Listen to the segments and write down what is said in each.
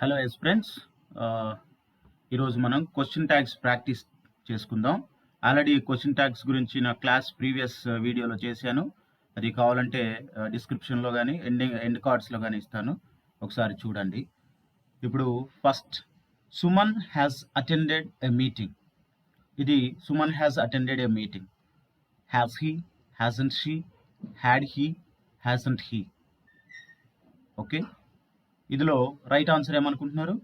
Hello friends, ఈరోజు మనం question tags practice చేసుకుందాం. ఆల్రెడీ క్వశ్చన్ ట్యాగ్స్ గురించి నా క్లాస్ ప్రీవియస్ వీడియోలో చేశాను. అది కావాలంటే డిస్క్రిప్షన్లో కానీ ఎండ్ కార్డ్స్లో కానీ ఇస్తాను, ఒకసారి చూడండి. ఇప్పుడు first, Suman has attended a meeting. ఇది Suman has attended a meeting. Has he, hasn't she, had he, hasn't he. Okay, ఇదిలో రైట్ ఆన్సర్ ఏమనుకుంటున్నారు?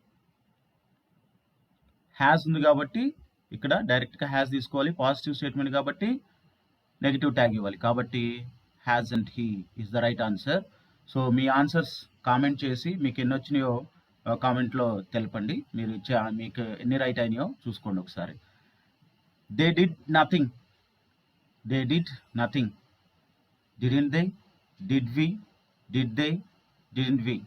హ్యాస్ ఉంది కాబట్టి ఇక్కడ డైరెక్ట్గా హ్యాస్ తీసుకోవాలి. పాజిటివ్ స్టేట్మెంట్ కాబట్టి నెగిటివ్ ట్యాగ్ ఇవ్వాలి. కాబట్టి has and he is the right answer. So మీ ఆన్సర్స్ కామెంట్ చేసి మీకు ఎన్ని వచ్చినాయో కామెంట్లో తెలపండి. మీకు ఎన్ని రైట్ అయినాయో చూసుకోండి ఒకసారి. They did nothing. They did nothing. Didn't they? Did we? Did they? Didn't we?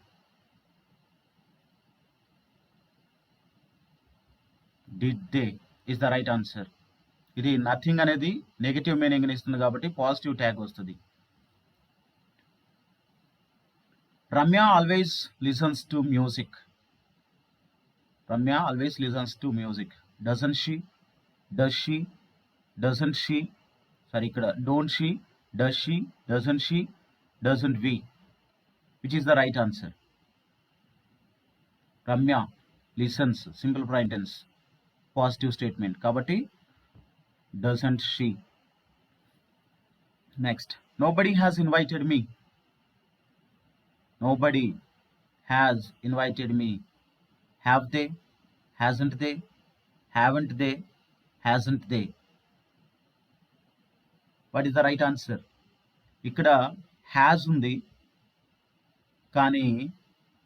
Did they is the right answer. ఇది నథింగ్ అనేది నెగిటివ్ మీనింగ్ ఇస్తుంది కాబట్టి పాజిటివ్ ట్యాగ్ వస్తుంది. Ramya always listens to music. Ramya always listens to music. Doesn't she? Does she? Doesn't she? Sorry, ఇక్కడ don't she, does she, doesn't she, doesn't we? Which is the right answer? Ramya listens, simple present tense, positive statement కాబట్టి doesn't she. Next, nobody has invited me. Nobody has invited me. Have they? Hasn't they? Haven't they? Hasn't they? What is the right answer? ఇక్కడ has ఉంది కానీ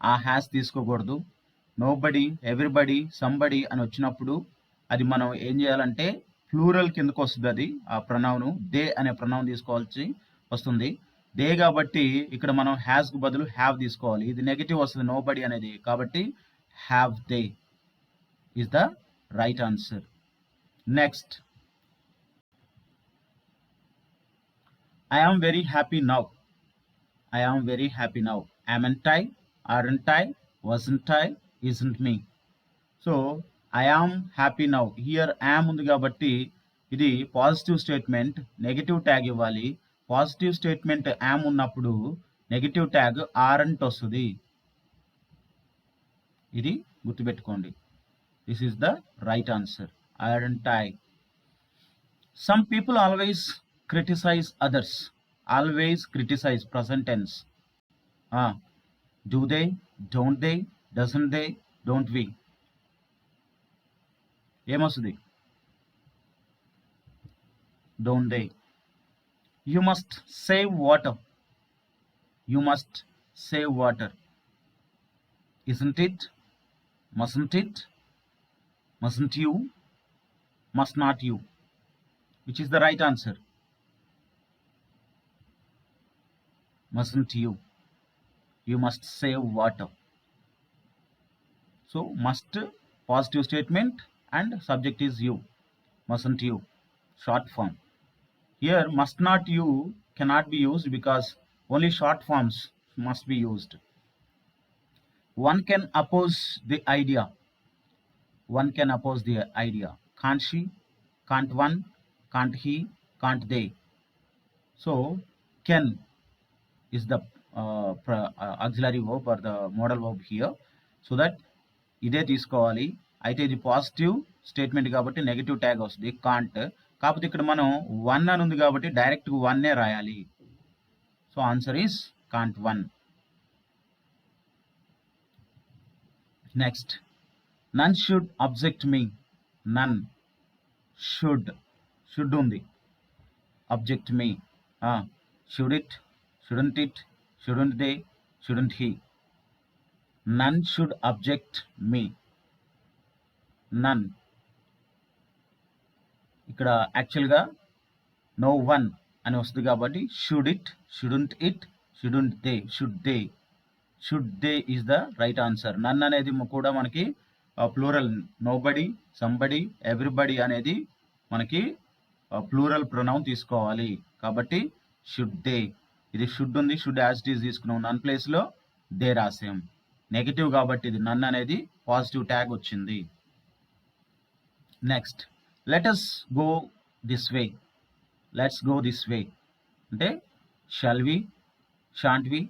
ఆ has తీసుకోకూడదు. Nobody, everybody, somebody అని వచ్చినప్పుడు అది మనం ఏం చేయాలంటే ప్లూరల్ కిందకు వస్తుంది. అది ఆ ప్రొనౌన్ దే అనే ప్రొనౌన్ తీసుకోవాల్సి వస్తుంది. దే కాబట్టి ఇక్కడ మనం హ్యాస్కు బదులు హ్యావ్ తీసుకోవాలి. ఇది నెగిటివ్ వస్తుంది నోబడి అనేది, కాబట్టి have they is the right answer. Next, I am very happy now. I am very happy now. Amn't I? Aren't I? wasn't I? isn't me? So I am happy now. Here am ఉంది కాబట్టి ఇది positive statement, negative tag ఇవ్వాలి. Positive statement am ఉన్నప్పుడు negative tag aren't వస్తుంది. ఇది గుర్తుపెట్టుకోండి. This is the right answer. Aren't I. Some people always criticise others. Always criticise, present tense. Do they? Don't they? Doesn't they? Don't we? ఏమొస్తుంది? Don't they. You must save water. You must save water. Isn't it? Mustn't it? Mustn't you? Must not you? Which is the right answer? mustn't you. You must save water. So must positive statement and subject is you. Mustn't you, short form. Here must not you cannot be used because only short forms must be used. One can oppose the idea. One can oppose the idea. Can't she? Can't one? Can't he? Can't they? So can is the auxiliary verb or the modal verb here, so that ఇదే తీసుకోవాలి. అయితే ఇది positive statement కాబట్టి negative tag వస్తుంది can't. కాకపోతే ఇక్కడ మనం one అని ఉంది కాబట్టి డైరెక్ట్ వన్నే రాయాలి. So answer is can't one. Next, none should object me. None should ఉంది, object me. Should it? shouldn't it? shouldn't they? shouldn't he? None should object me. None. ఇక్కడ యాక్చువల్గా no one అని వస్తుంది కాబట్టి should it, shouldn't it, shouldn't they, should they is the right answer. None అనేది కూడా మనకి plural. nobody, somebody, everybody అనేది మనకి ప్లూరల్ ప్రొనౌన్ తీసుకోవాలి కాబట్టి should they. ఇది షుడ్ ఉంది, షుడ్ యాజ్ ఇట్ ఈస్ తీసుకున్నాం, నన్ ప్లేస్లో దే రాసాం. నెగిటివ్ కాబట్టి ఇది నన్ అనేది పాజిటివ్ ట్యాగ్ వచ్చింది. Next let us go this way. Let's go this way అంటే shall we, shan't we,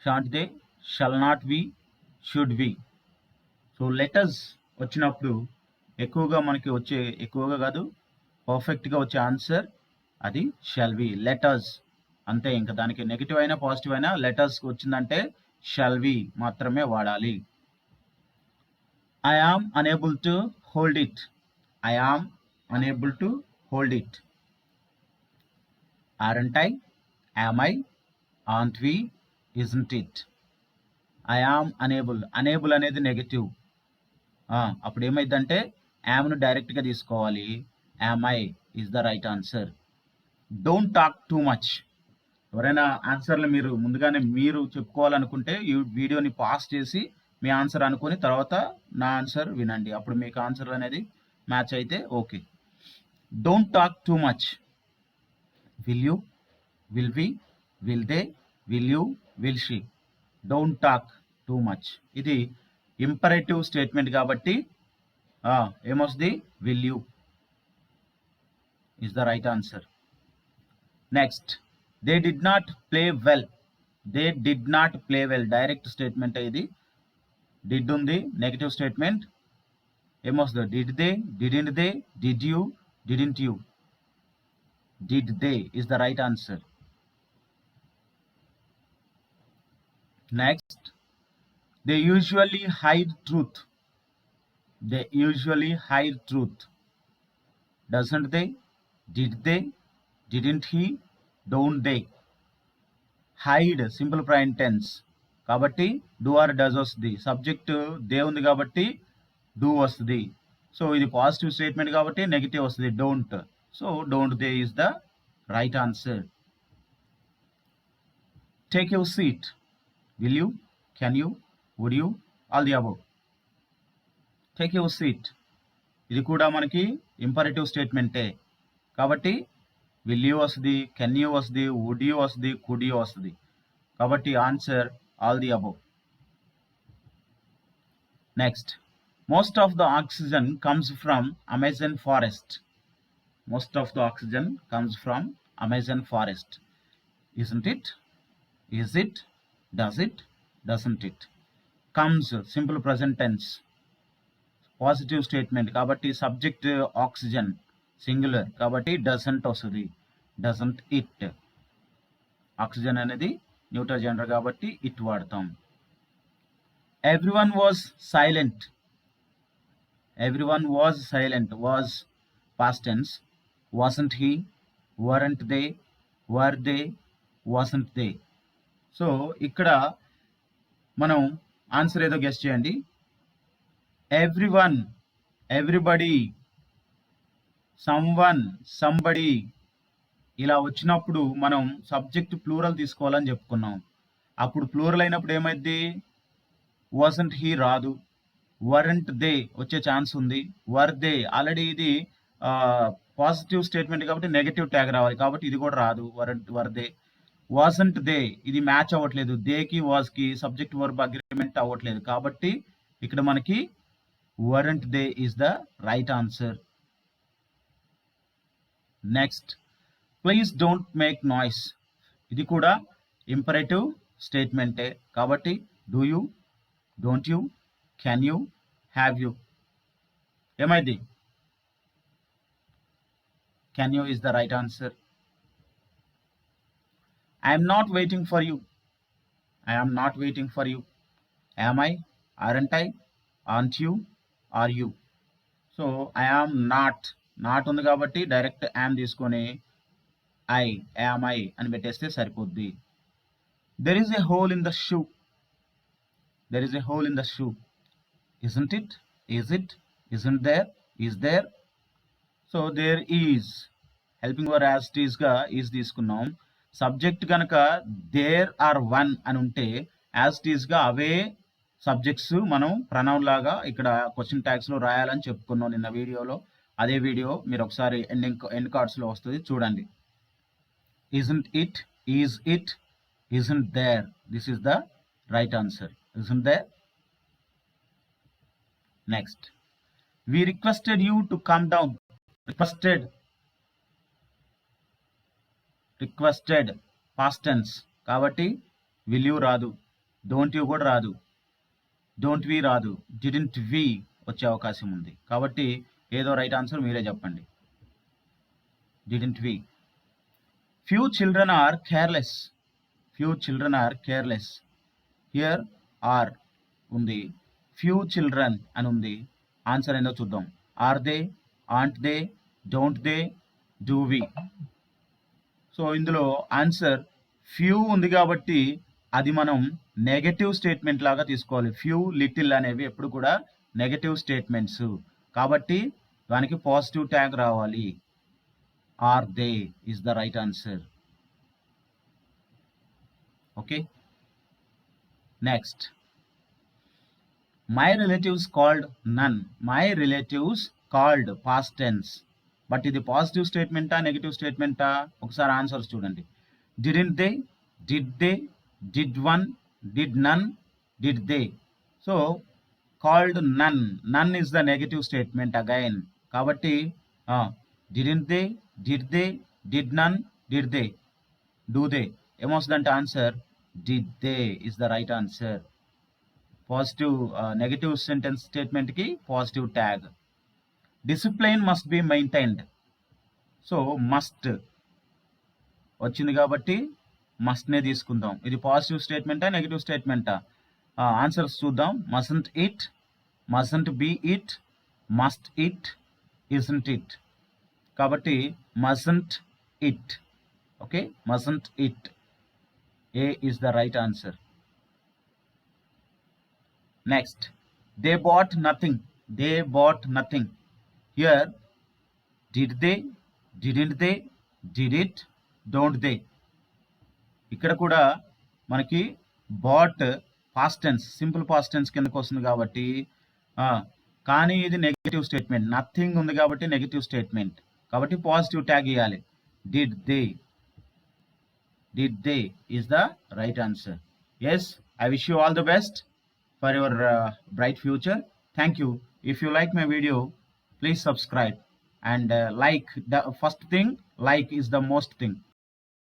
shan't they, shall not we, should we. So let us వచ్చినప్పుడు ఎక్కువగా కాదు పర్ఫెక్ట్గా వచ్చే ఆన్సర్ అది షల్ వి, లెటస్ అంతే. ఇంకా దానికి నెగిటివ్ అయినా పాజిటివ్ అయినా లెటర్స్ వచ్చిందంటే షల్ వి మాత్రమే వాడాలి. I am unable to hold it. I am unable to hold it. Aren't I, am I, aren't we, isn't it. I am unable. Unable అనేది నెగిటివ్. అప్పుడు ఏమైందంటే యామ్ను డైరెక్ట్గా తీసుకోవాలి. Am I is the right answer. Don't talk too much. ఎవరైనా ఆన్సర్లు మీరు ముందుగానే మీరు చెప్పుకోవాలనుకుంటే ఈ వీడియోని పాస్ చేసి మీ ఆన్సర్ అనుకుని తర్వాత నా ఆన్సర్ వినండి. అప్పుడు మీకు ఆన్సర్ అనేది మ్యాచ్ అయితే okay. Don't talk too much. Will you, will we, will they, will you, will she. Don't talk too much. ఇది ఇంపరేటివ్ స్టేట్మెంట్ కాబట్టి ఏమొస్తుంది? Will you is the right answer. Next they did not play well. They did not play well direct statement. ఇది did ఉంది, negative statement. ఏమొస్తుంది? Did they, didn't they, did you, didn't you. Did they is the right answer. Next they usually hide truth. They usually hide truth. Doesn't they? Did they? Didn't he? Don't they? Hide simple present tense కాబట్టి do or does వస్తుంది. Subject they ఉంది కాబట్టి do వస్తుంది. So ఇది positive statement కాబట్టి negative వస్తుంది, don't. So don't they is the right answer. Take your seat. Will you, can you, would you, all the above. Take your seat ఇది కూడా మనకి ఇంపరేటివ్ స్టేట్మెంటే కాబట్టి విల్ యూ వస్తుంది, కెన్ యూ వస్తుంది, would you వస్తుంది, could you వస్తుంది. కాబట్టి answer all the above. Next most of the oxygen comes from Amazon forest. Most of the oxygen comes from Amazon forest. isn't it? Is it? Does it? Doesn't it? Comes simple present tense positive statement కాబట్టి subject oxygen singular కాబట్టి doesn't వస్తుంది. Doesn't it. Oxygen అనేది neutral gender కాబట్టి it వాడతాం. Everyone was silent. Everyone was silent. Was past tense. Wasn't he, weren't they, were they, wasn't they. So ఇక్కడ మనం answer ఏదో guess చేయండి. ఎవ్రీవన్, ఎవ్రీబడి, సమ్వన్, సంబడి ఇలా వచ్చినప్పుడు మనం సబ్జెక్ట్ ప్లూరల్ తీసుకోవాలని చెప్పుకున్నాం. అప్పుడు ప్లూరల్ అయినప్పుడు ఏమైంది? వాసంట్ హీ రాదు. వరంట్ దే వచ్చే ఛాన్స్ ఉంది. వర్ దే ఆల్రెడీ ఇది పాజిటివ్ స్టేట్మెంట్ కాబట్టి నెగటివ్ ట్యాగ్ రావాలి కాబట్టి ఇది కూడా రాదు. Were they. వాసంట్ దే ఇది మ్యాచ్ అవ్వట్లేదు. దేకి వాజ్కి సబ్జెక్ట్ వర్బ్ అగ్రిమెంట్ అవ్వట్లేదు కాబట్టి ఇక్కడ మనకి weren't they is the right answer. Next please don't make noise. ఇది కూడా ఇంపరేటివ్ స్టేట్మెంటే కాబట్టి do you, don't you, can you, have you. ఏమైంది? Can you is the right answer. I am not waiting for you. I am not waiting for you. Am I? Aren't I? Aren't you? Are you? So I am not. Not ఉంది కాబట్టి direct am తీసుకొని I, am I అని పెట్టేస్తే సరిపోద్ది. There is a hole in the shoe. There is a hole in the shoe. Isn't it? Is it? Isn't there? Is there? So there is. Helping were as it is గా is తీసుకున్నాం. Subject కనుక there are one అని ఉంటే as it is గా అవే subjects మనం pronoun లాగా ఇక్కడ question tags లో రాయాలని చెప్పుకున్నాం నిన్న వీడియోలో. అదే వీడియో మీరు ఒకసారి ఎండ్ కార్డ్స్ లో వస్తుంది చూడండి. isn't it, is it, isn't there, this is the right answer, isn't there? Next, we requested you to come down. Requested past tense కాబట్టి విల్ యూ రాదు, డోంట్ యూ కూడా రాదు, డోంట్ వి రాదు, didn't వి వచ్చే అవకాశం ఉంది. కాబట్టి ఏదో రైట్ ఆన్సర్ మీరే చెప్పండి. Didn't we. Few children are careless. Few children are careless. Here are ఉంది, ఫ్యూ చిల్డ్రన్ అని ఉంది. ఆన్సర్ ఏందో చూద్దాం. Are they, aren't they, don't they, do we. So ఇందులో ఆన్సర్ ఫ్యూ ఉంది కాబట్టి అది మనం నెగటివ్ స్టేట్మెంట్ లాగా తీసుకోవాలి. ఫ్యూ, లిటిల్ అనేవి ఎప్పుడు కూడా నెగటివ్ స్టేట్మెంట్స్ కాబట్టి దానికి పాజిటివ్ ట్యాగ్ రావాలి. Are they is the right answer. Okay, next, my relatives called none. My relatives called past tense. But ఇది పాజిటివ్ స్టేట్మెంటా నెగిటివ్ స్టేట్మెంటా? ఒకసారి ఆన్సర్స్ చూడండి. Didn't they, did they, did one, did none, did they. So called none, none is the negative statement again. కాబట్టి didn't they, did they, did none, did they, do they. ఏమొస్తుందంటే answer did they is the right answer. Positive negative sentence స్టేట్మెంట్కి positive tag. Discipline must be maintained. So must వచ్చింది కాబట్టి మస్ట్నే తీసుకుందాం. ఇది positive స్టేట్మెంటా negative స్టేట్మెంటా? ఆన్సర్స్ చూద్దాం. Mustn't it, mustn't be it, must it, isn't it. కాబట్టి mustn't it. Okay, mustn't it. A is the right answer. Next, they bought nothing. They bought nothing. Here did they, didn't they, did it, don't they. ఇక్కడ కూడా మనకి bought past tense, simple past tense కిందకు వస్తుంది కాబట్టి కానీ ఇది negative statement. Nothing ఉంది కాబట్టి నెగిటివ్ స్టేట్మెంట్ కాబట్టి పాజిటివ్ ట్యాగ్ ఇవ్వాలి. Did they, did they is the right answer. Yes, I wish you all the best for your bright future. Thank you. If you like my video, please subscribe and like. The first thing, like is the most thing.